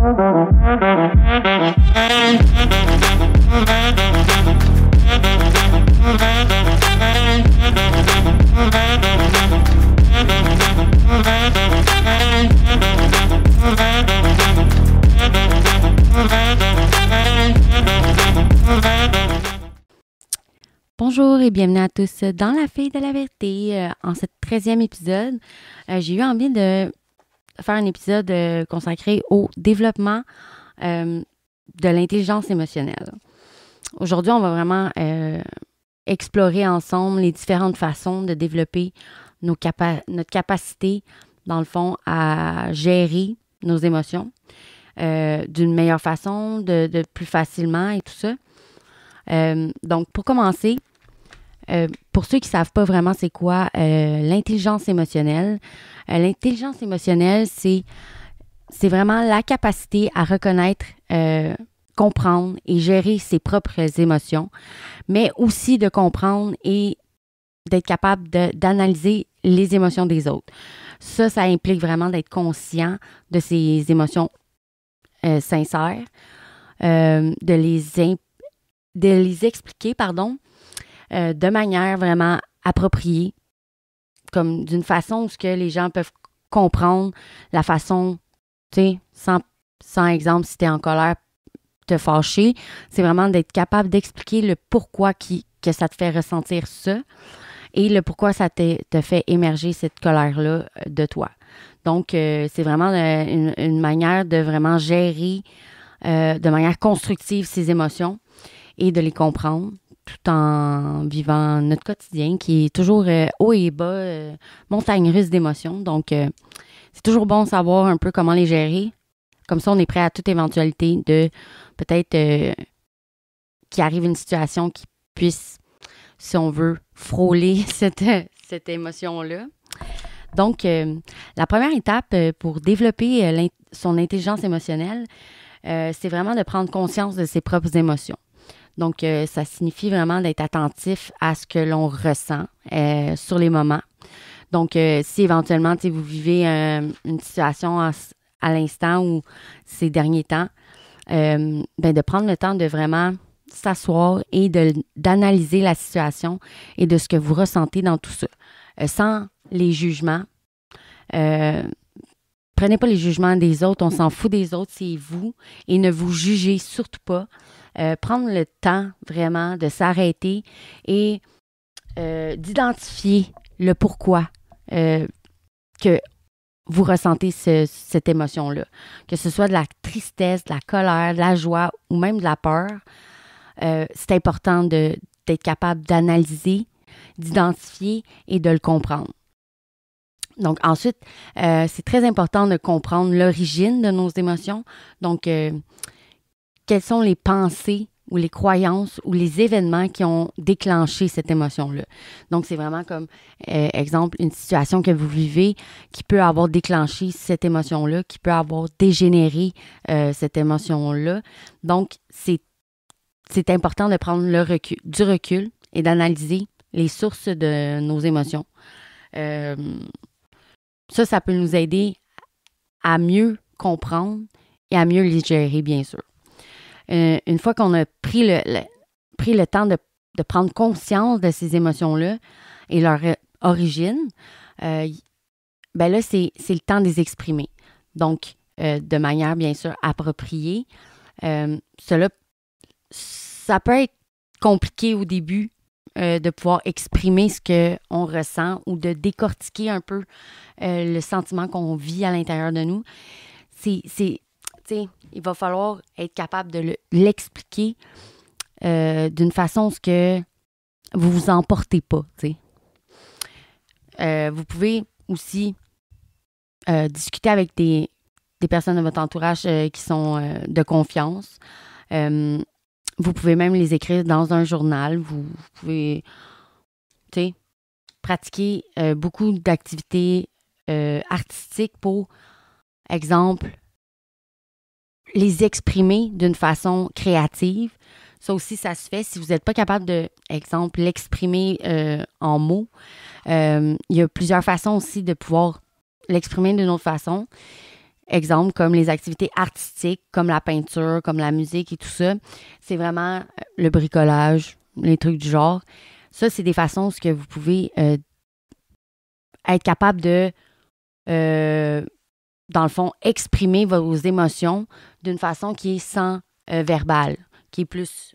Bonjour et bienvenue à tous dans La Fille de la Vérité. En ce 13e épisode, j'ai eu envie de faire un épisode consacré au développement de l'intelligence émotionnelle. Aujourd'hui, on va vraiment explorer ensemble les différentes façons de développer notre capacité, dans le fond, à gérer nos émotions d'une meilleure façon, de plus facilement et tout ça. Donc, pour commencer, pour ceux qui ne savent pas vraiment c'est quoi l'intelligence émotionnelle, l'intelligence émotionnelle, c'est vraiment la capacité à reconnaître, comprendre et gérer ses propres émotions, mais aussi de comprendre et d'être capable d'analyser les émotions des autres. Ça implique vraiment d'être conscient de ses émotions sincères, de les expliquer, de manière vraiment appropriée, comme d'une façon où ce que les gens peuvent comprendre la façon, tu sais, sans exemple, si tu es en colère, te fâcher, c'est vraiment d'être capable d'expliquer le pourquoi que ça te fait ressentir ça et le pourquoi ça te fait émerger cette colère-là de toi. Donc, c'est vraiment une manière de vraiment gérer de manière constructive ces émotions et de les comprendre, tout en vivant notre quotidien qui est toujours haut et bas, montagne russe d'émotions. Donc, c'est toujours bon de savoir un peu comment les gérer. Comme ça, on est prêt à toute éventualité de peut-être qu'il arrive une situation qui puisse, si on veut, frôler cette émotion-là. Donc, la première étape pour développer son intelligence émotionnelle, c'est vraiment de prendre conscience de ses propres émotions. Donc, ça signifie vraiment d'être attentif à ce que l'on ressent sur les moments. Donc, si éventuellement, vous vivez une situation à l'instant ou ces derniers temps, de prendre le temps de vraiment s'asseoir et d'analyser la situation et de ce que vous ressentez dans tout ça. Sans les jugements. Prenez pas les jugements des autres, on s'en fout des autres, c'est vous. Et ne vous jugez surtout pas. Prendre le temps vraiment de s'arrêter et d'identifier le pourquoi que vous ressentez cette émotion-là. Que ce soit de la tristesse, de la colère, de la joie ou même de la peur, c'est important d'être capable d'analyser, d'identifier et de le comprendre. Donc ensuite, c'est très important de comprendre l'origine de nos émotions. Donc, quelles sont les pensées ou les croyances ou les événements qui ont déclenché cette émotion-là. Donc, c'est vraiment comme, exemple, une situation que vous vivez qui peut avoir déclenché cette émotion-là, qui peut avoir dégénéré cette émotion-là. Donc, c'est important de prendre du recul et d'analyser les sources de nos émotions. Ça peut nous aider à mieux comprendre et à mieux les gérer, bien sûr. Une fois qu'on a pris le temps de prendre conscience de ces émotions-là et leur origine, là, c'est le temps de les exprimer. Donc, de manière, bien sûr, appropriée. Ça peut être compliqué au début de pouvoir exprimer ce qu'on ressent ou de décortiquer un peu le sentiment qu'on vit à l'intérieur de nous. Il va falloir être capable de l'expliquer d'une façon que vous vous emportez pas. Vous pouvez aussi discuter avec des personnes de votre entourage qui sont de confiance. Vous pouvez même les écrire dans un journal. Vous pouvez pratiquer beaucoup d'activités artistiques pour, exemple, les exprimer d'une façon créative. Ça aussi, ça se fait. Si vous n'êtes pas capable de, exemple, l'exprimer en mots, il y a plusieurs façons aussi de pouvoir l'exprimer d'une autre façon. exemple, comme les activités artistiques, comme la peinture, comme la musique et tout ça. C'est vraiment le bricolage, les trucs du genre. Ça, c'est des façons où vous pouvez être capable de, dans le fond, exprimer vos émotions d'une façon qui est sans verbal, qui est plus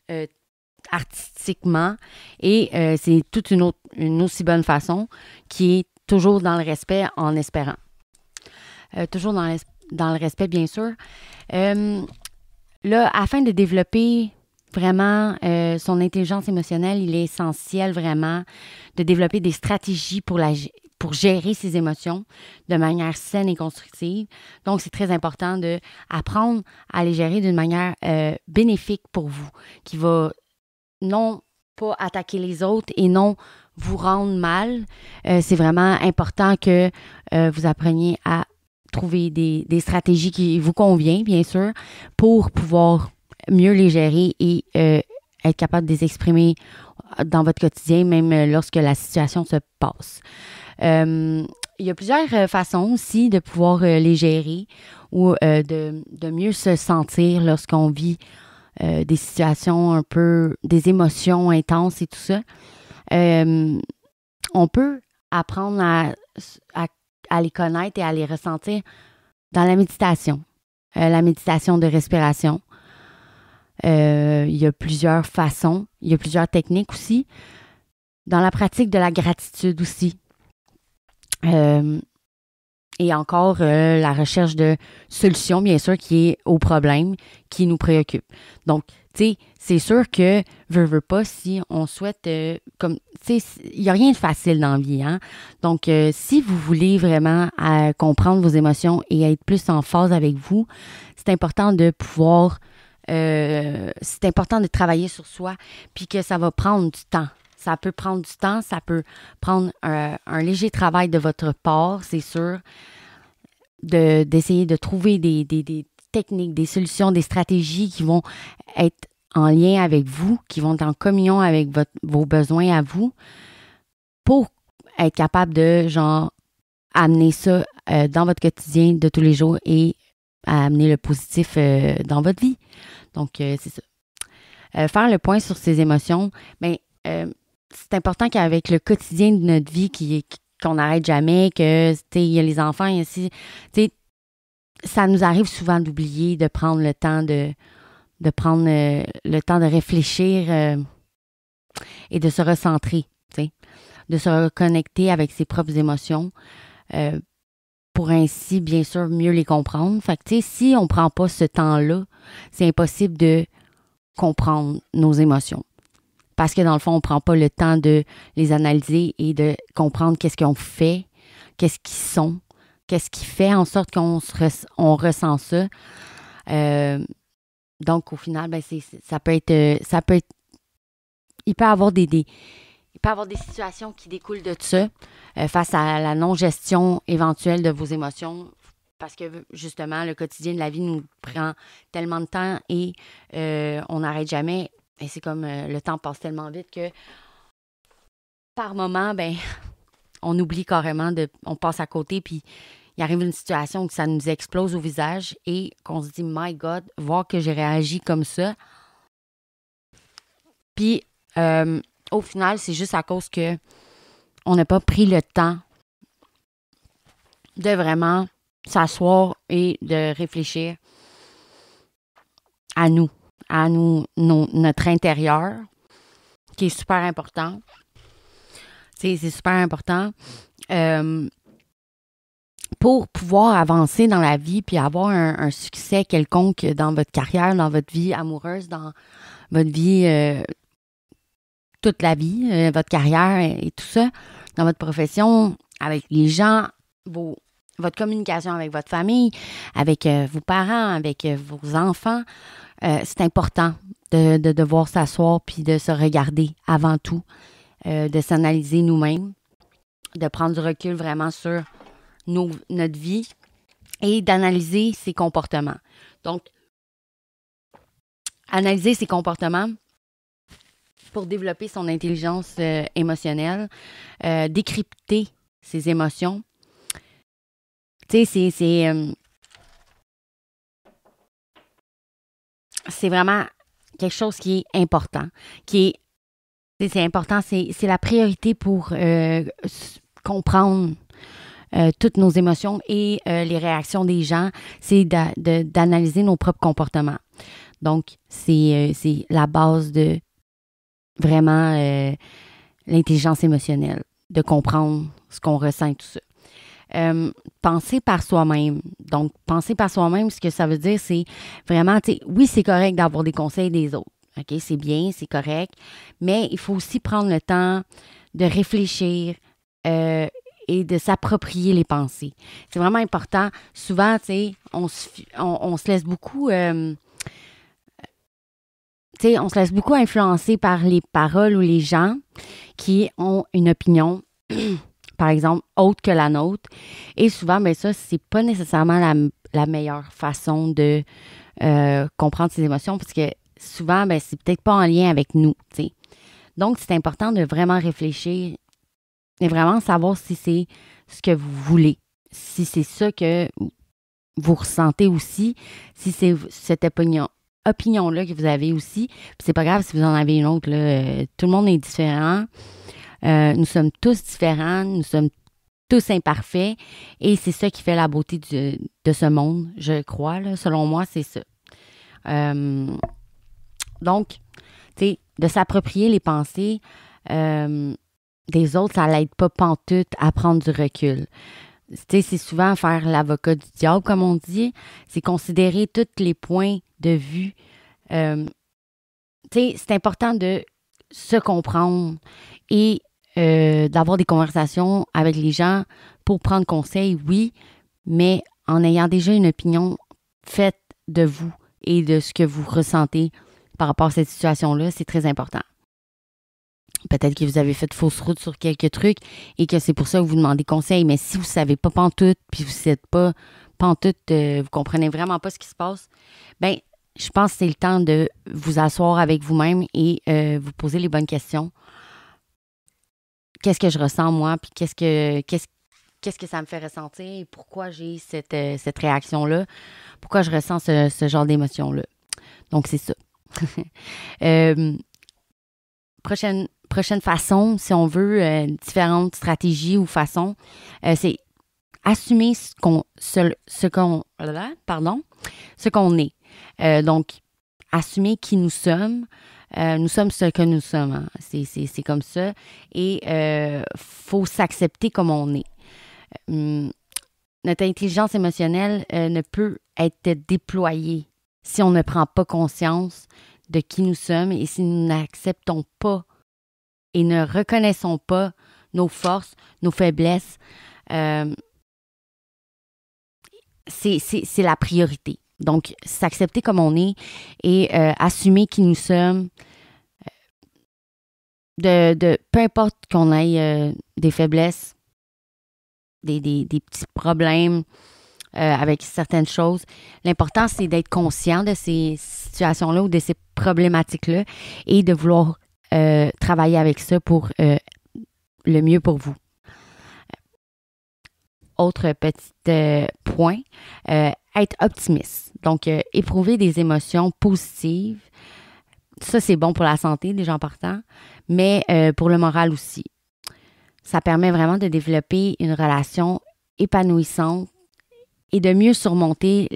artistiquement. Et c'est toute une aussi bonne façon qui est toujours dans le respect en espérant. Toujours dans le respect, bien sûr. Là, afin de développer vraiment son intelligence émotionnelle, il est essentiel vraiment de développer des stratégies pour gérer ses émotions de manière saine et constructive. Donc, c'est très important d'apprendre à les gérer d'une manière bénéfique pour vous, qui va non pas attaquer les autres et non vous rendre mal. C'est vraiment important que vous appreniez à trouver des stratégies qui vous conviennent, bien sûr, pour pouvoir mieux les gérer et être capable de les exprimer dans votre quotidien, même lorsque la situation se passe. Il y a plusieurs façons aussi de pouvoir les gérer ou de mieux se sentir lorsqu'on vit des situations un peu, des émotions intenses et tout ça. On peut apprendre à les connaître et à les ressentir dans la méditation de respiration. Il y a plusieurs façons, il y a plusieurs techniques aussi. Dans la pratique de la gratitude aussi. Et encore la recherche de solutions, bien sûr, qui est au problème qui nous préoccupe. Donc, tu sais, c'est sûr que, veut pas, si on souhaite, comme, tu sais, il n'y a rien de facile dans la vie, hein. Donc, si vous voulez vraiment comprendre vos émotions et être plus en phase avec vous, c'est important de pouvoir, c'est important de travailler sur soi, puis que ça va prendre du temps. Ça peut prendre du temps, ça peut prendre un léger travail de votre part, c'est sûr, d'essayer de trouver des techniques, des solutions, des stratégies qui vont être en lien avec vous, qui vont être en communion avec vos besoins à vous, pour être capable de, genre, amener ça dans votre quotidien de tous les jours et à amener le positif dans votre vie. Donc, c'est ça. Faire le point sur ses émotions, bien, c'est important qu'avec le quotidien de notre vie qu'on n'arrête jamais, que, tu sais, il y a les enfants ici, tu sais, ça nous arrive souvent d'oublier de prendre le temps de prendre le temps de réfléchir et de se recentrer, tu sais, de se reconnecter avec ses propres émotions pour ainsi, bien sûr, mieux les comprendre. Fait que, tu sais, si on ne prend pas ce temps-là, c'est impossible de comprendre nos émotions. Parce que dans le fond, on ne prend pas le temps de les analyser et de comprendre qu'est-ce qu'on fait, qu'est-ce qu'ils sont, qu'est-ce qui fait en sorte qu'on ressent ça. Donc, au final, ben, ça peut être, il peut y avoir il peut y avoir des situations qui découlent de ça face à la non-gestion éventuelle de vos émotions. Parce que, justement, le quotidien de la vie nous prend tellement de temps et on n'arrête jamais. Et c'est comme le temps passe tellement vite que par moment, ben, on oublie carrément, on passe à côté, puis il arrive une situation où ça nous explose au visage et qu'on se dit, my God, voir que j'ai réagi comme ça. Puis, au final, c'est juste à cause que on n'a pas pris le temps de vraiment s'asseoir et de réfléchir à nous, notre intérieur, qui est super important. C'est super important pour pouvoir avancer dans la vie puis avoir un succès quelconque dans votre carrière, dans votre vie amoureuse, dans votre vie, toute la vie, votre carrière et tout ça, dans votre profession, avec les gens, votre communication avec votre famille, avec vos parents, avec vos enfants. C'est important de devoir s'asseoir puis de se regarder avant tout, de s'analyser nous-mêmes, de prendre du recul vraiment sur notre vie et d'analyser ses comportements. Donc, analyser ses comportements pour développer son intelligence émotionnelle, décrypter ses émotions. Tu sais, c'est vraiment quelque chose qui est important, c'est important, c'est la priorité pour comprendre toutes nos émotions et les réactions des gens, c'est d'analyser nos propres comportements. Donc, c'est la base de vraiment l'intelligence émotionnelle, de comprendre ce qu'on ressent et tout ça. Penser par soi-même. Donc, penser par soi-même, ce que ça veut dire, c'est vraiment, tu sais, oui, c'est correct d'avoir des conseils des autres. OK, c'est bien, c'est correct. Mais il faut aussi prendre le temps de réfléchir et de s'approprier les pensées. C'est vraiment important. Souvent, tu sais, on se laisse beaucoup... tu sais, on se laisse beaucoup influencer par les paroles ou les gens qui ont une opinion, par exemple, autre que la nôtre. Et souvent, ben ça, c'est pas nécessairement la meilleure façon de comprendre ses émotions parce que souvent, ben c'est peut-être pas en lien avec nous, tu sais. Donc, c'est important de vraiment réfléchir et vraiment savoir si c'est ce que vous voulez, si c'est ça que vous ressentez aussi, si c'est cette opinion-là que vous avez aussi. Puis c'est pas grave si vous en avez une autre, là. Tout le monde est différent. Nous sommes tous différents. Nous sommes tous imparfaits. Et c'est ça qui fait la beauté de ce monde, je crois. Là. Selon moi, c'est ça. Donc, tu sais, de s'approprier les pensées des autres, ça l'aide pas pantoute à prendre du recul. Tu sais, c'est souvent faire l'avocat du diable, comme on dit. C'est considérer tous les points de vue. Tu sais, c'est important de se comprendre et d'avoir des conversations avec les gens pour prendre conseil, oui, mais en ayant déjà une opinion faite de vous et de ce que vous ressentez par rapport à cette situation-là, c'est très important. Peut-être que vous avez fait fausse route sur quelques trucs et que c'est pour ça que vous demandez conseil. Mais si vous ne savez pas pantoute, puis vous n'êtes pas pantoute, vous comprenez vraiment pas ce qui se passe, ben je pense que c'est le temps de vous asseoir avec vous-même et vous poser les bonnes questions. Qu'est-ce que je ressens, moi, puis qu'est-ce que ça me fait ressentir et pourquoi j'ai cette réaction-là, pourquoi je ressens ce genre d'émotion-là. Donc, c'est ça. Prochaine façon, si on veut, différentes stratégies ou façons, c'est assumer ce qu'on est. Donc, assumer qui nous sommes. Nous sommes ce que nous sommes. Hein. C'est comme ça. Et faut s'accepter comme on est. Notre intelligence émotionnelle ne peut être déployée si on ne prend pas conscience de qui nous sommes et si nous n'acceptons pas et ne reconnaissons pas nos forces, nos faiblesses. C'est la priorité. Donc, s'accepter comme on est et assumer qui nous sommes. Peu importe qu'on ait des faiblesses, des petits problèmes avec certaines choses, l'important, c'est d'être conscient de ces situations-là ou de ces problématiques-là et de vouloir travailler avec ça pour le mieux pour vous. Autre petit point, être optimiste. Donc, éprouver des émotions positives. Ça, c'est bon pour la santé, déjà en partant, mais pour le moral aussi. Ça permet vraiment de développer une relation épanouissante et de mieux surmonter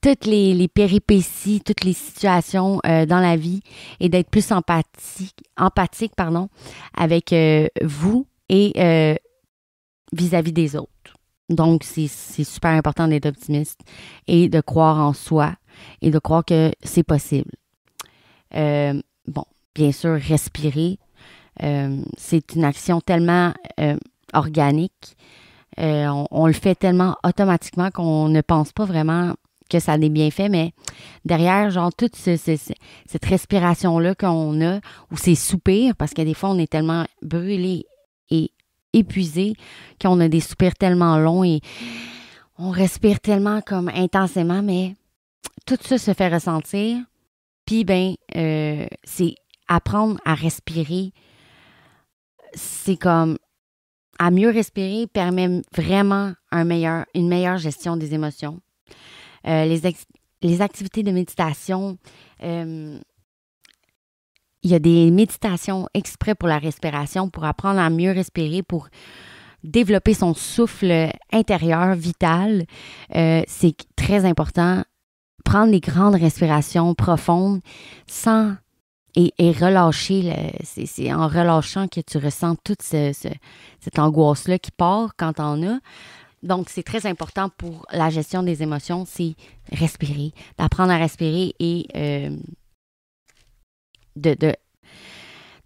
toutes les péripéties, toutes les situations dans la vie et d'être plus empathique avec vous et vis-à-vis des autres. Donc, c'est super important d'être optimiste et de croire en soi et de croire que c'est possible. Bon, bien sûr, respirer, c'est une action tellement organique. On le fait tellement automatiquement qu'on ne pense pas vraiment que ça a des bienfaits, mais derrière, genre, toute cette respiration-là qu'on a, ou ces soupirs, parce que des fois, on est tellement brûlé et épuisé qu'on a des soupirs tellement longs et on respire tellement comme intensément, mais tout ça se fait ressentir. Puis, c'est apprendre à respirer. C'est comme, à mieux respirer permet vraiment une meilleure gestion des émotions. les activités de méditation, il y a des méditations exprès pour la respiration, pour apprendre à mieux respirer, pour développer son souffle intérieur vital. C'est très important. Prendre des grandes respirations profondes sans et relâcher. C'est en relâchant que tu ressens toute cette angoisse-là qui part quand tu en as. Donc, c'est très important pour la gestion des émotions, c'est respirer, d'apprendre à respirer et de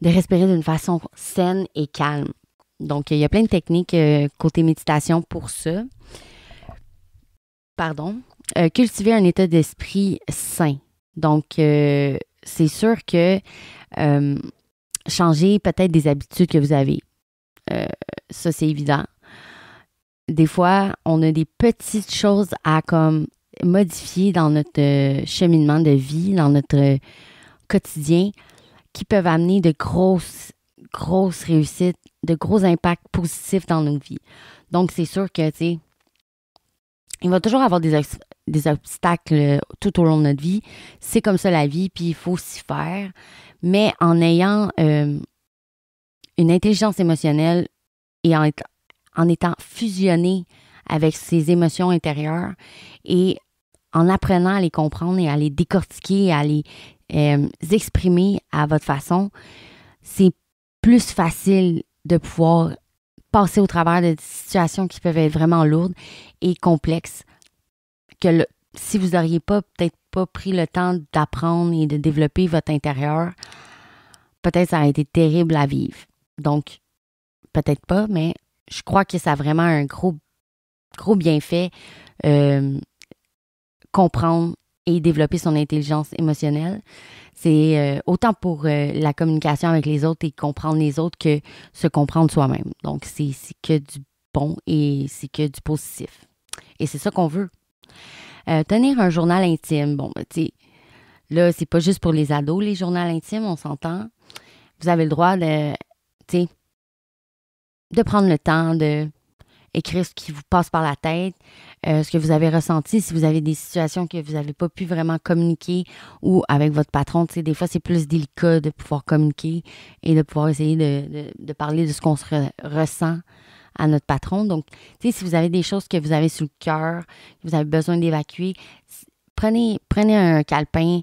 respirer d'une façon saine et calme. Donc, il y a plein de techniques côté méditation pour ça. Cultiver un état d'esprit sain. Donc, c'est sûr que changer peut-être des habitudes que vous avez. Ça, c'est évident. Des fois, on a des petites choses à comme modifier dans notre cheminement de vie, dans notre quotidien, qui peuvent amener de grosses réussites, de gros impacts positifs dans nos vies. Donc, c'est sûr que, tu sais, il va toujours avoir des obstacles tout au long de notre vie. C'est comme ça la vie, puis il faut s'y faire. Mais en ayant une intelligence émotionnelle et en étant fusionné avec ses émotions intérieures et en apprenant à les comprendre et à les décortiquer, à les exprimer à votre façon, c'est plus facile de pouvoir passer au travers de situations qui peuvent être vraiment lourdes et complexes que si vous n'auriez peut-être pas pris le temps d'apprendre et de développer votre intérieur, peut-être ça aurait été terrible à vivre. Donc, peut-être pas, mais je crois que ça a vraiment un gros bienfait comprendre et développer son intelligence émotionnelle. C'est autant pour la communication avec les autres et comprendre les autres que se comprendre soi-même. Donc, c'est que du bon et c'est que du positif. Et c'est ça qu'on veut. Tenir un journal intime. Bon, tu sais, là, c'est pas juste pour les ados, les journaux intimes, on s'entend. Vous avez le droit de prendre le temps de écrire ce qui vous passe par la tête, ce que vous avez ressenti, si vous avez des situations que vous n'avez pas pu vraiment communiquer ou avec votre patron. Tu sais, des fois, c'est plus délicat de pouvoir communiquer et de pouvoir essayer de parler de ce qu'on ressent à notre patron. Donc, tu sais, si vous avez des choses que vous avez sur le cœur, que vous avez besoin d'évacuer, prenez un calepin.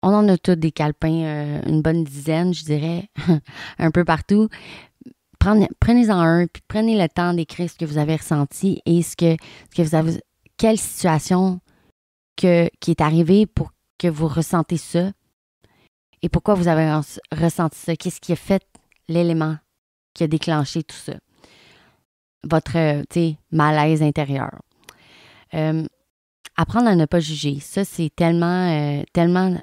On en a tous des calepins, une bonne dizaine, je dirais, un peu partout. Prenez-en un, puis prenez le temps d'écrire ce que vous avez ressenti et ce que vous avez, quelle situation qui est arrivée pour que vous ressentez ça et pourquoi vous avez ressenti ça. Qu'est-ce qui a fait l'élément qui a déclenché tout ça? Votre, malaise intérieur. Apprendre à ne pas juger. Ça, c'est tellement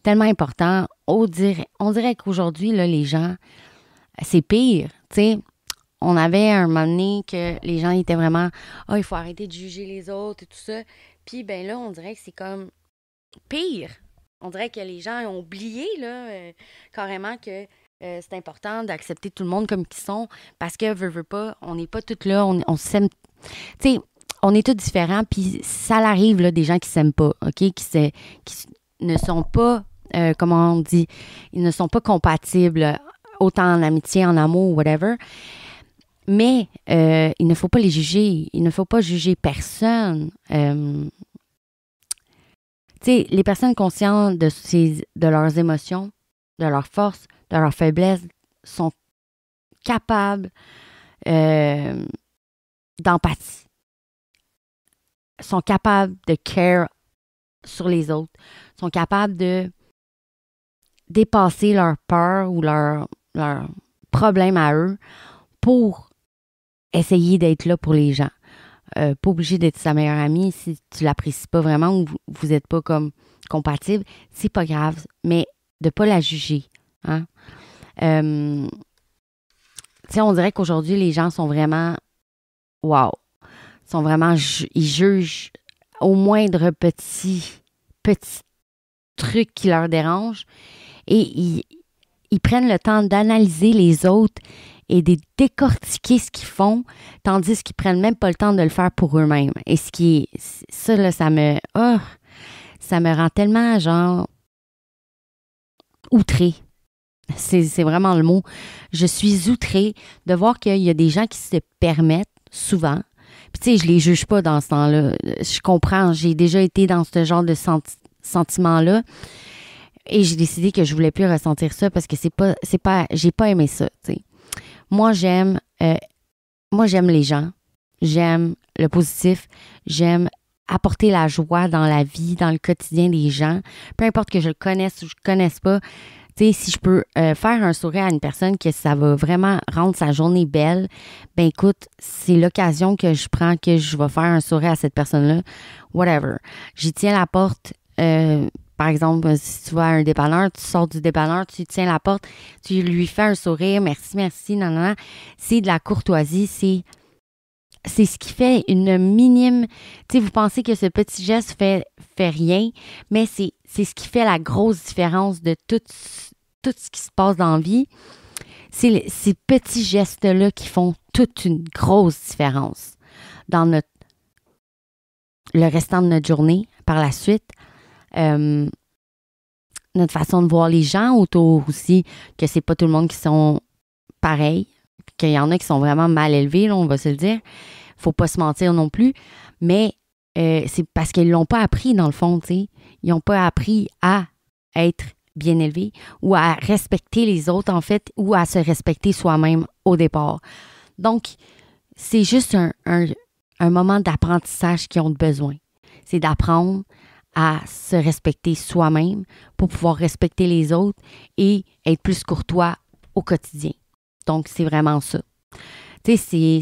important. On dirait qu'aujourd'hui, là, les gens, c'est pire. Tu sais, on avait un moment donné que les gens étaient vraiment « Ah, il faut arrêter de juger les autres et tout ça. » Puis, ben là, on dirait que c'est comme pire. On dirait que les gens ont oublié, là, carrément que c'est important d'accepter tout le monde comme qu'ils sont parce que, veut pas, on n'est pas tous là, on s'aime. Tu sais, on est tous différents, puis ça arrive, là, des gens qui s'aiment pas, OK? Qui ne sont pas, comment on dit, ils ne sont pas compatibles, autant en amitié, en amour, whatever. Mais il ne faut pas les juger. Il ne faut pas juger personne. Tu sais, les personnes conscientes de leurs émotions, de leurs forces, de leurs faiblesses, sont capables d'empathie. Sont capables de care sur les autres. Sont capables de dépasser leur peur ou leur problème à eux pour essayer d'être là pour les gens. Pas obligé d'être sa meilleure amie si tu l'apprécies pas vraiment ou vous n'êtes pas comme compatible. C'est pas grave, mais de pas la juger. Hein? Tu sais, on dirait qu'aujourd'hui, les gens sont vraiment wow. Sont vraiment, ils jugent au moindre petit truc qui leur dérange et ils prennent le temps d'analyser les autres et de décortiquer ce qu'ils font, tandis qu'ils prennent même pas le temps de le faire pour eux-mêmes. Et ça, là, ça me... ça me rend tellement, genre, outrée. C'est vraiment le mot. Je suis outrée de voir qu'il y a des gens qui se permettent souvent. Puis tu sais, je les juge pas dans ce temps-là. Je comprends, j'ai déjà été dans ce genre de sentiment-là. Et j'ai décidé que je voulais plus ressentir ça parce que j'ai pas aimé ça, tu sais. Moi, j'aime les gens. J'aime le positif. J'aime apporter la joie dans la vie, dans le quotidien des gens. Peu importe que je le connaisse ou je le connaisse pas. Tu sais, si je peux faire un sourire à une personne que ça va vraiment rendre sa journée belle, ben écoute, c'est l'occasion que je prends que je vais faire un sourire à cette personne-là. Whatever. J'y tiens la porte. Par exemple, si tu vas à un dépanneur, tu sors du dépanneur, tu tiens la porte, tu lui fais un sourire, merci, non, non, non. C'est de la courtoisie, c'est ce qui fait une minime... Tu sais, vous pensez que ce petit geste fait rien, mais c'est ce qui fait la grosse différence de tout ce qui se passe dans la vie. C'est ces petits gestes-là qui font toute une grosse différence dans le restant de notre journée par la suite. Notre façon de voir les gens autour aussi, que c'est pas tout le monde qui sont pareils, qu'il y en a qui sont vraiment mal élevés, là, on va se le dire. Faut pas se mentir non plus, mais c'est parce qu'ils l'ont pas appris dans le fond, tu sais. Ils n'ont pas appris à être bien élevés ou à respecter les autres, en fait, ou à se respecter soi-même au départ. Donc, c'est juste un moment d'apprentissage qu'ils ont besoin. C'est d'apprendre à se respecter soi-même pour pouvoir respecter les autres et être plus courtois au quotidien. Donc, c'est vraiment ça. Tu sais,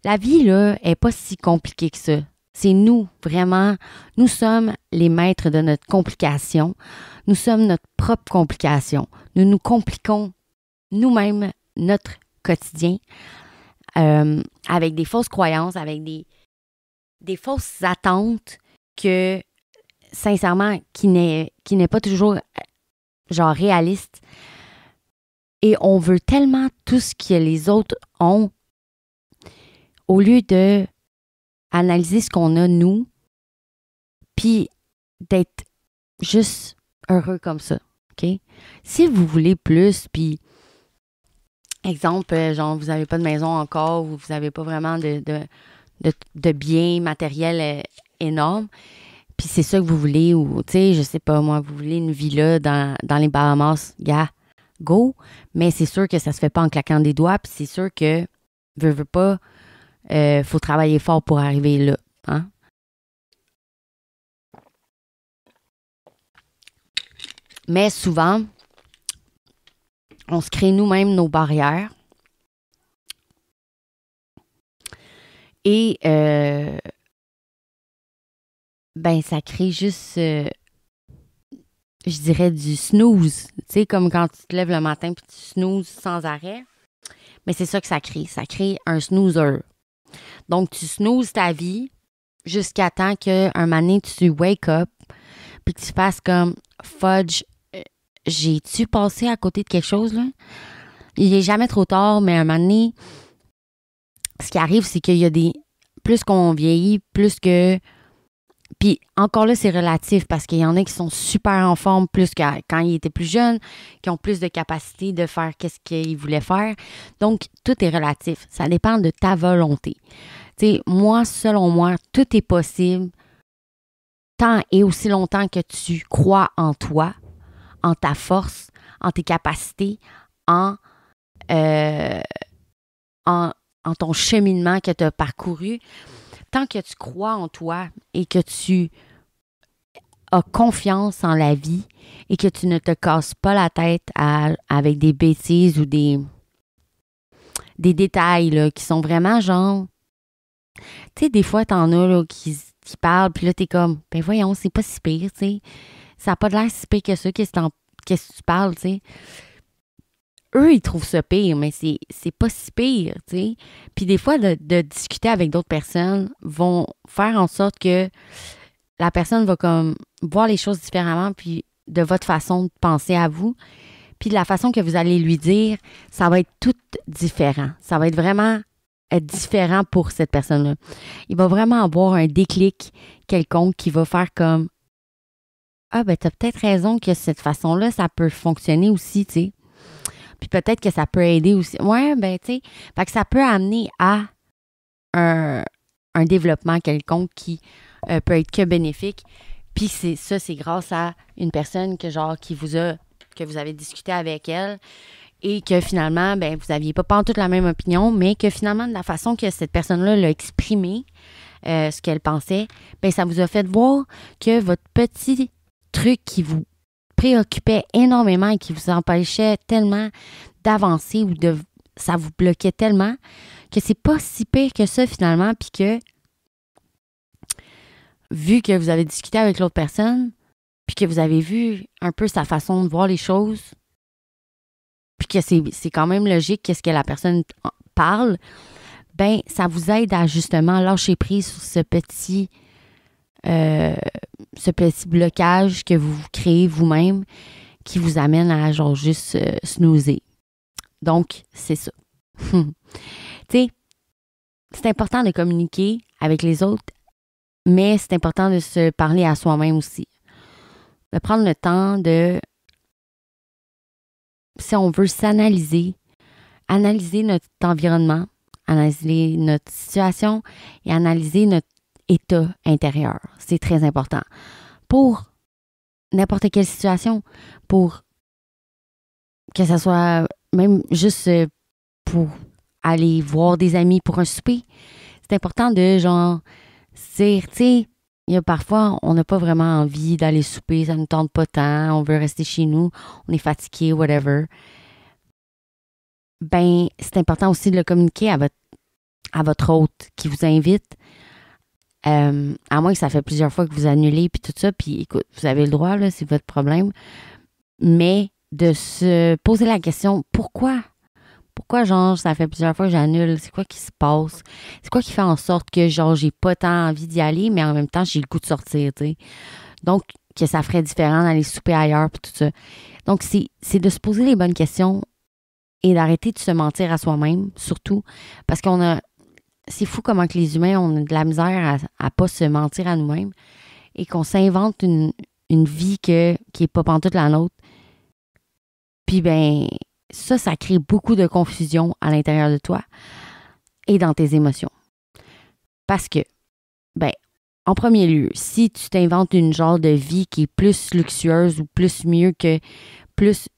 la vie, là, est pas si compliquée que ça. C'est nous, vraiment. Nous sommes les maîtres de notre complication. Nous sommes notre propre complication. Nous nous compliquons nous-mêmes notre quotidien avec des fausses croyances, avec des fausses attentes que, sincèrement, qui n'est pas toujours, genre, réaliste. Et on veut tellement tout ce que les autres ont au lieu de analyser ce qu'on a, nous, puis d'être juste heureux comme ça, OK? Si vous voulez plus, puis, exemple, genre, vous n'avez pas de maison encore, ou vous n'avez pas vraiment de biens matériels énormes, puis c'est ça que vous voulez, ou, tu sais, je sais pas, moi, vous voulez une villa dans les Bahamas, go, mais c'est sûr que ça se fait pas en claquant des doigts, puis c'est sûr que, veux pas, faut travailler fort pour arriver là. Hein? Mais souvent, on se crée nous-mêmes nos barrières. Et ça crée juste, je dirais, du snooze. Tu sais, comme quand tu te lèves le matin puis tu snoozes sans arrêt. Mais c'est ça que ça crée. Ça crée un snoozer. Donc, tu snoozes ta vie jusqu'à temps qu'un moment donné, tu wake up puis que tu fasses comme fudge. J'ai-tu passé à côté de quelque chose, là? Il est jamais trop tard, mais un moment donné, ce qui arrive, c'est qu'il y a plus qu'on vieillit, plus que... Puis encore là, c'est relatif parce qu'il y en a qui sont super en forme plus que quand ils étaient plus jeunes, qui ont plus de capacité de faire qu'est-ce qu'ils voulaient faire. Donc, tout est relatif. Ça dépend de ta volonté. Tu sais, moi, selon moi, tout est possible tant et aussi longtemps que tu crois en toi, en ta force, en tes capacités, en ton cheminement que tu as parcouru. Tant que tu crois en toi et que tu as confiance en la vie et que tu ne te casses pas la tête avec des bêtises ou des détails là, qui sont vraiment genre... Tu sais, des fois, t'en as là, qui parlent, puis là, t'es comme, ben voyons, c'est pas si pire, tu sais. Ça n'a pas de l'air si pire que ça, qu'est-ce que tu parles, tu sais. Eux, ils trouvent ça pire, mais c'est pas si pire, tu sais. Puis des fois, de discuter avec d'autres personnes vont faire en sorte que la personne va comme voir les choses différemment, puis de votre façon de penser à vous. Puis de la façon que vous allez lui dire, ça va être tout différent. Ça va être vraiment être différent pour cette personne-là. Il va vraiment avoir un déclic quelconque qui va faire comme, ah, ben, t'as peut-être raison que cette façon-là, ça peut fonctionner aussi, tu sais. Puis peut-être que ça peut aider aussi. Ouais, ben, tu sais, fait que ça peut amener à un, un développement quelconque qui peut être que bénéfique. Puis c'est grâce à une personne que vous avez discuté avec elle et que finalement, ben, vous n'aviez pas pantoute la même opinion, mais que finalement, de la façon que cette personne-là l'a exprimé, ce qu'elle pensait, ben, ça vous a fait voir que votre petit truc qui vous préoccupait énormément et qui vous empêchait tellement d'avancer ou ça vous bloquait tellement que c'est pas si pire que ça finalement, puis que vu que vous avez discuté avec l'autre personne, puis que vous avez vu un peu sa façon de voir les choses, puis que c'est quand même logique qu'est-ce que la personne parle, ben ça vous aide à justement lâcher prise sur ce petit blocage que vous créez vous-même qui vous amène à genre juste snoozer. Donc, c'est ça. Tu sais, c'est important de communiquer avec les autres, mais c'est important de se parler à soi-même aussi. De prendre le temps si on veut analyser notre environnement, analyser notre situation et analyser notre état intérieur. C'est très important. Pour n'importe quelle situation, pour que ce soit même juste pour aller voir des amis pour un souper, c'est important de genre dire, tu sais, il y a parfois, on n'a pas vraiment envie d'aller souper, ça ne nous tente pas tant, on veut rester chez nous, on est fatigué, whatever. Ben, c'est important aussi de le communiquer à votre hôte qui vous invite, à moins que ça fait plusieurs fois que vous annulez, puis tout ça, puis écoute, vous avez le droit, là, c'est votre problème, mais de se poser la question, pourquoi? Pourquoi, genre, ça fait plusieurs fois que j'annule? C'est quoi qui se passe? C'est quoi qui fait en sorte que, genre, j'ai pas tant envie d'y aller, mais en même temps, j'ai le goût de sortir, tu sais? Donc, que ça ferait différent d'aller souper ailleurs, puis tout ça. Donc, c'est de se poser les bonnes questions et d'arrêter de se mentir à soi-même, surtout, parce c'est fou comment que les humains ont de la misère à pas se mentir à nous-mêmes et qu'on s'invente une vie qui est pas pantoute la nôtre. Puis, ben, ça crée beaucoup de confusion à l'intérieur de toi et dans tes émotions. Parce que, ben, en premier lieu, si tu t'inventes une genre de vie qui est plus luxueuse ou plus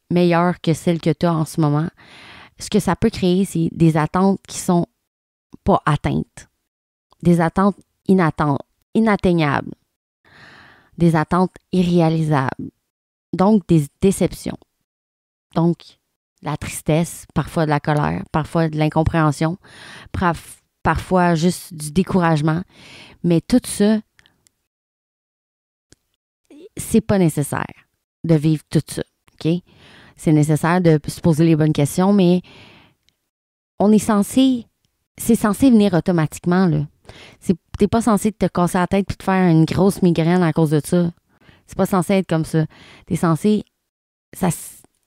meilleure que celle que tu as en ce moment, ce que ça peut créer, c'est des attentes qui sont pas atteintes, des attentes inatteignables, des attentes irréalisables, donc des déceptions. Donc, la tristesse, parfois de la colère, parfois de l'incompréhension, parfois juste du découragement. Mais tout ça, c'est pas nécessaire de vivre tout ça, OK? C'est nécessaire de se poser les bonnes questions, mais c'est censé venir automatiquement, là. T'es pas censé te casser la tête puis te faire une grosse migraine à cause de ça. C'est pas censé être comme ça. T'es censé,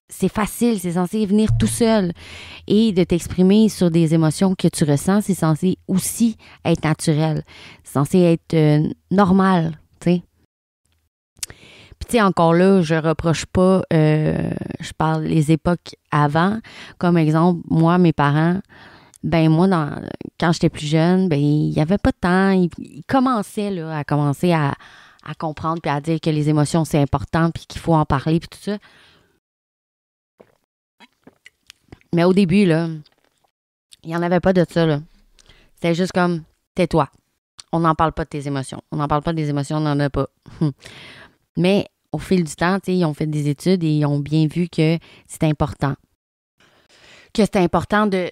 c'est facile, c'est censé venir tout seul. Et de t'exprimer sur des émotions que tu ressens, c'est censé aussi être naturel. C'est censé être normal, tu sais. Puis, tu sais, encore là, je reproche pas, je parle les époques avant. Comme exemple, moi, mes parents, ben moi, quand j'étais plus jeune, ben il n'y avait pas de temps. Ils commençaient là, à comprendre puis à dire que les émotions, c'est important puis qu'il faut en parler puis tout ça. Mais au début, là, il n'y en avait pas de ça, là. C'était juste comme, tais-toi. On n'en parle pas de tes émotions. On n'en parle pas des émotions, on n'en a pas. Mais au fil du temps, ils ont fait des études et ils ont bien vu que c'est important. Que c'est important d'en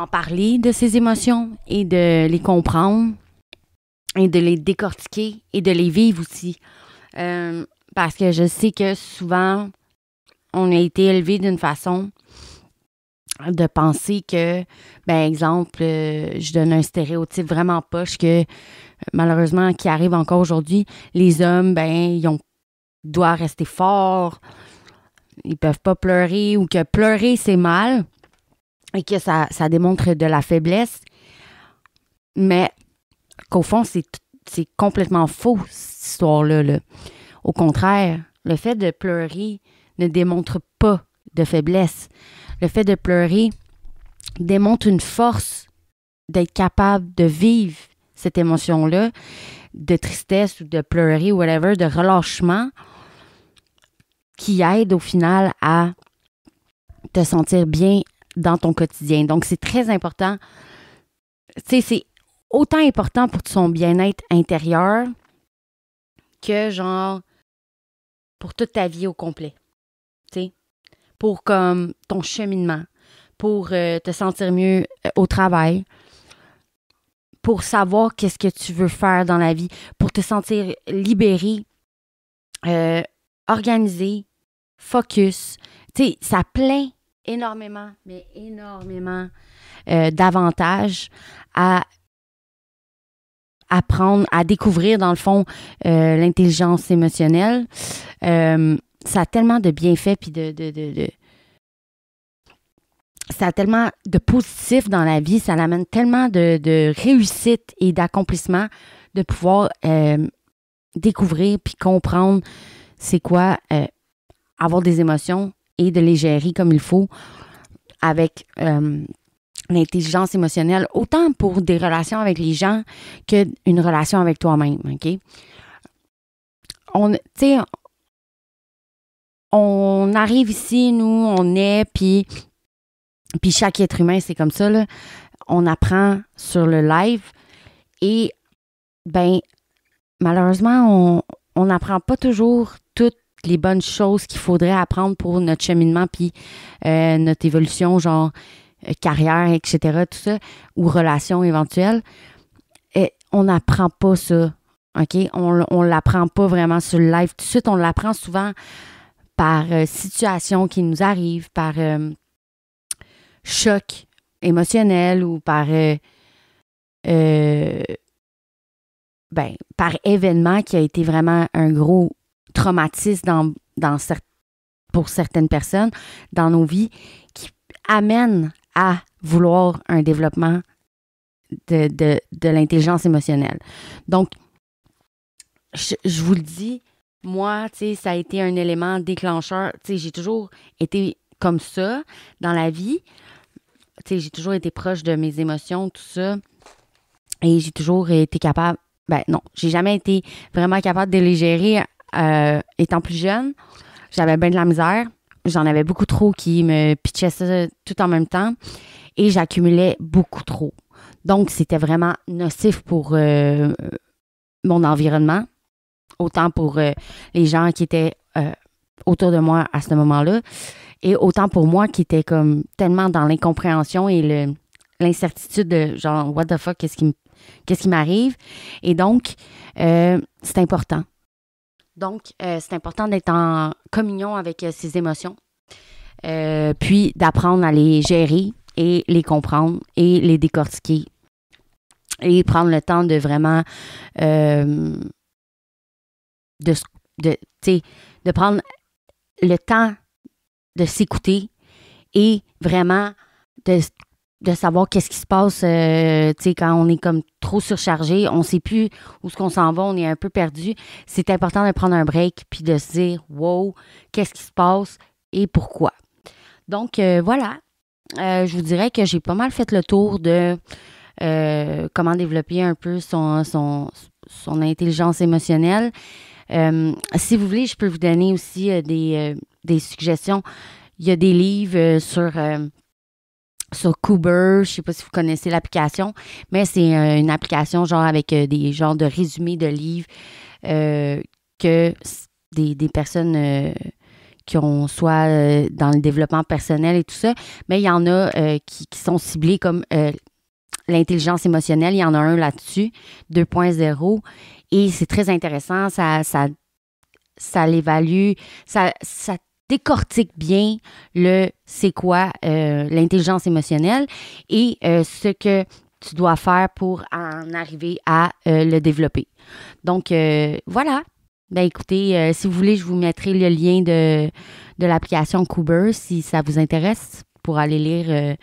parler de ces émotions et de les comprendre et de les décortiquer et de les vivre aussi. Parce que je sais que souvent, on a été élevé d'une façon de penser que, ben exemple, je donne un stéréotype vraiment poche que malheureusement qui arrive encore aujourd'hui, les hommes, ben ils doivent rester forts, ils peuvent pas pleurer ou que pleurer c'est mal et que ça démontre de la faiblesse, mais qu'au fond c'est c'est complètement faux, cette histoire-là. Là. Au contraire, le fait de pleurer ne démontre pas de faiblesse. Le fait de pleurer démontre une force d'être capable de vivre cette émotion-là, de tristesse ou de pleurer ou whatever, de relâchement, qui aide au final à te sentir bien dans ton quotidien. Donc, c'est très important. Tu sais, c'est autant important pour son bien-être intérieur que, genre, pour toute ta vie au complet. Tu sais, pour comme ton cheminement, pour te sentir mieux au travail, pour savoir qu'est-ce que tu veux faire dans la vie, pour te sentir libéré, organisé, focus. Tu sais, ça plein énormément, mais énormément d'avantages à apprendre, à découvrir, dans le fond, l'intelligence émotionnelle. Ça a tellement de bienfaits puis ça a tellement de positifs dans la vie, ça l'amène tellement de réussite et d'accomplissement de pouvoir découvrir puis comprendre c'est quoi avoir des émotions et de les gérer comme il faut avec l'intelligence émotionnelle, autant pour des relations avec les gens qu'une relation avec toi-même, OK? Tu sais, on arrive ici, nous, on est, puis chaque être humain, c'est comme ça, là. On apprend sur le live et, ben, malheureusement, on n'apprend pas toujours toutes les bonnes choses qu'il faudrait apprendre pour notre cheminement puis notre évolution, genre carrière, etc., tout ça, ou relations éventuelles. Et on n'apprend pas ça, OK? On l'apprend pas vraiment sur le live. Tout de suite, on l'apprend souvent par situation qui nous arrive, par choc émotionnel ou par par événement qui a été vraiment un gros traumatisme pour certaines personnes dans nos vies qui amène à vouloir un développement de l'intelligence émotionnelle. Donc, je vous le dis, moi, tu sais, ça a été un élément déclencheur. Tu sais, j'ai toujours été comme ça dans la vie. Tu sais, j'ai toujours été proche de mes émotions, tout ça. Et j'ai toujours été capable... Ben non, j'ai jamais été vraiment capable de les gérer étant plus jeune. J'avais bien de la misère. J'en avais beaucoup trop qui me pitchaient ça tout en même temps. Et j'accumulais beaucoup trop. Donc, c'était vraiment nocif pour mon environnement. Autant pour les gens qui étaient autour de moi à ce moment-là. Et autant pour moi qui était comme tellement dans l'incompréhension et l'incertitude de genre, what the fuck, qu'est-ce qui m'arrive? Et donc, c'est important. Donc, c'est important d'être en communion avec ses émotions, puis d'apprendre à les gérer et les comprendre et les décortiquer et prendre le temps de vraiment de prendre le temps de s'écouter et vraiment de savoir qu'est-ce qui se passe quand on est comme trop surchargé, on ne sait plus où est-ce qu'on s'en va, on est un peu perdu. C'est important de prendre un break puis de se dire « Wow, qu'est-ce qui se passe et pourquoi? » Donc, voilà. Je vous dirais que j'ai pas mal fait le tour de comment développer un peu son intelligence émotionnelle. Si vous voulez, je peux vous donner aussi des suggestions. Il y a des livres sur Cooper, je sais pas si vous connaissez l'application, mais c'est une application genre avec des genres de résumés de livres que des personnes qui ont soit dans le développement personnel et tout ça, mais il y en a qui sont ciblés comme l'intelligence émotionnelle. Il y en a un là-dessus, 2.0, et c'est très intéressant. Ça l'évalue, ça décortique bien c'est quoi l'intelligence émotionnelle et ce que tu dois faire pour en arriver à le développer. Donc, voilà. Ben écoutez, si vous voulez, je vous mettrai le lien de l'application Cooper si ça vous intéresse pour aller lire.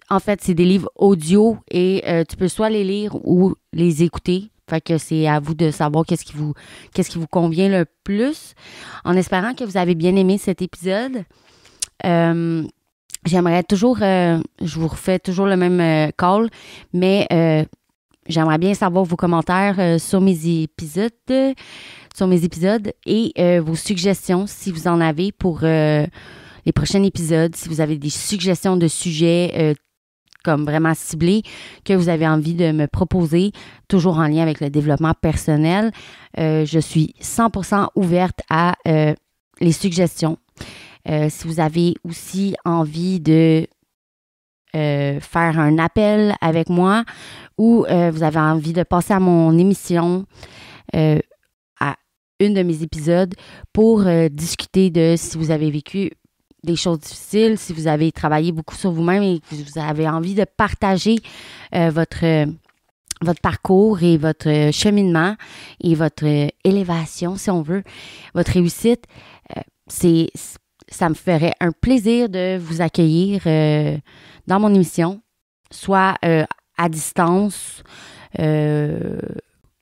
En fait, c'est des livres audio et tu peux soit les lire ou les écouter. Fait que c'est à vous de savoir qu'est-ce qui vous convient le plus. En espérant que vous avez bien aimé cet épisode. J'aimerais toujours, je vous refais toujours le même call, mais j'aimerais bien savoir vos commentaires sur mes épisodes et vos suggestions si vous en avez pour les prochains épisodes. Si vous avez des suggestions de sujets comme vraiment ciblés que vous avez envie de me proposer, toujours en lien avec le développement personnel, je suis 100% ouverte à les suggestions. Si vous avez aussi envie de faire un appel avec moi ou vous avez envie de passer à mon émission, à une de mes épisodes pour discuter de si vous avez vécu des choses difficiles, si vous avez travaillé beaucoup sur vous-même et que vous avez envie de partager votre parcours et votre cheminement et votre élévation, si on veut, votre réussite, ça me ferait un plaisir de vous accueillir dans mon émission, soit à distance,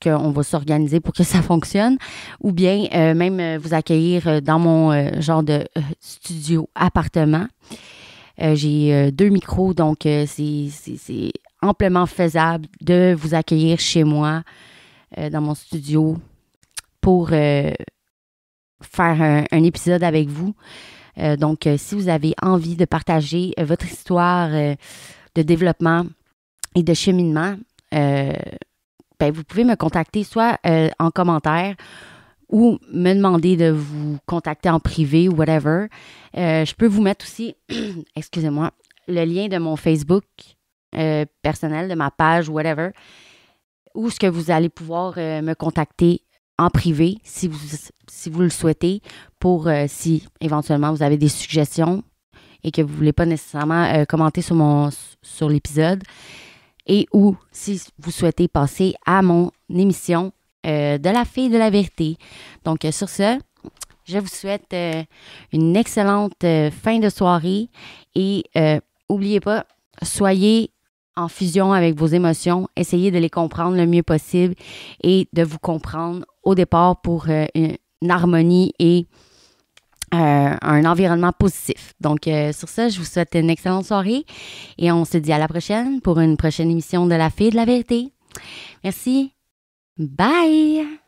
qu'on va s'organiser pour que ça fonctionne, ou bien même vous accueillir dans mon genre de studio appartement. J'ai 2 micros, donc c'est amplement faisable de vous accueillir chez moi, dans mon studio, pour faire un épisode avec vous. Donc, si vous avez envie de partager votre histoire de développement et de cheminement, vous pouvez me contacter soit en commentaire ou me demander de vous contacter en privé ou whatever. Je peux vous mettre aussi, excusez-moi, le lien de mon Facebook personnel, de ma page, whatever, où ce que vous allez pouvoir me contacter en privé si vous le souhaitez pour si éventuellement vous avez des suggestions et que vous ne voulez pas nécessairement commenter sur l'épisode et ou si vous souhaitez passer à mon émission de la fille de la vérité. Donc sur ce, je vous souhaite une excellente fin de soirée et n'oubliez pas, soyez en fusion avec vos émotions, essayez de les comprendre le mieux possible et de vous comprendre au départ pour une harmonie et un environnement positif. Donc, sur ça, je vous souhaite une excellente soirée et on se dit à la prochaine pour une prochaine émission de La Fille de la Vérité. Merci. Bye!